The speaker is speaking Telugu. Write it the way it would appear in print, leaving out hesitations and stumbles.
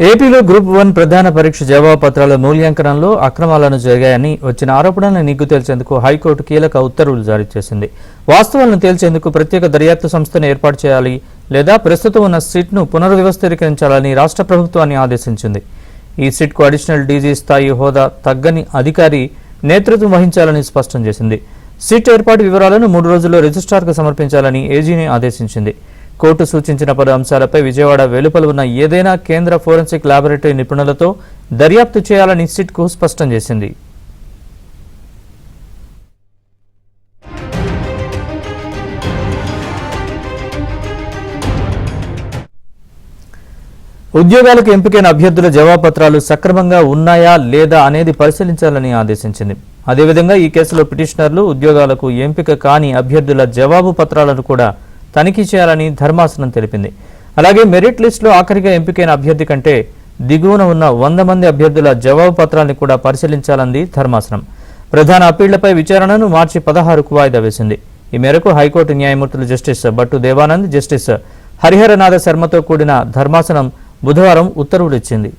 ఏపీలో గ్రూప్ 1 ప్రధాన పరీక్ష జవాబు పత్రాల మూల్యాంకనంలో అక్రమాలను జరిగాయని వచ్చిన ఆరోపణలను నిగ్గు తేల్చేందుకు హైకోర్టు కీలక ఉత్తర్వులు జారీ చేసింది. వాస్తవాలను తేల్చేందుకు ప్రత్యేక దర్యాప్తు సంస్థను ఏర్పాటు చేయాలి లేదా ప్రస్తుతం ఉన్న సిట్ను పునర్వ్యవస్థీకరించాలని రాష్ట్ర ప్రభుత్వాన్ని ఆదేశించింది. ఈ సిట్కు అడిషనల్ డీజీ స్థాయి హోదా తగ్గని అధికారి నేతృత్వం వహించాలని స్పష్టం చేసింది. సిట్ ఏర్పాటు వివరాలను 3 రోజుల్లో రిజిస్ట్రార్కు సమర్పించాలని ఏజీని ఆదేశించింది. కోర్టు సూచించిన పలు అంశాలపై విజయవాడ వెలుపల ఉన్న ఏదైనా కేంద్ర ఫోరెన్సిక్ ల్యాబొరేటరీ నిపుణులతో దర్యాప్తు చేయాలని సిట్కు స్పష్టం చేసింది. ఉద్యోగాలకు ఎంపికైన అభ్యర్థుల జవాబుపత్రాలు సక్రమంగా ఉన్నాయా లేదా అనేది పరిశీలించాలని ఆదేశించింది. అదేవిధంగా ఈ కేసులో పిటిషనర్లు ఉద్యోగాలకు ఎంపిక కాని అభ్యర్థుల జవాబు పత్రాలను కూడా తనిఖీ చేయాలని ధర్మాసనం తెలిపింది. అలాగే మెరిట్ లిస్టులో ఆఖరిగా ఎంపికైన అభ్యర్థి కంటే దిగువన ఉన్న 100 మంది అభ్యర్థుల జవాబు పత్రాన్ని కూడా పరిశీలించాలంది ధర్మాసనం. ప్రధాన అప్పీళ్లపై విచారణను మార్చి 16కు వాయిదా వేసింది. ఈ మేరకు హైకోర్టు న్యాయమూర్తులు జస్టిస్ భట్టు దేవానంద్, జస్టిస్ హరిహరనాథ శర్మతో కూడిన ధర్మాసనం బుధవారం ఉత్తర్వులు ఇచ్చింది.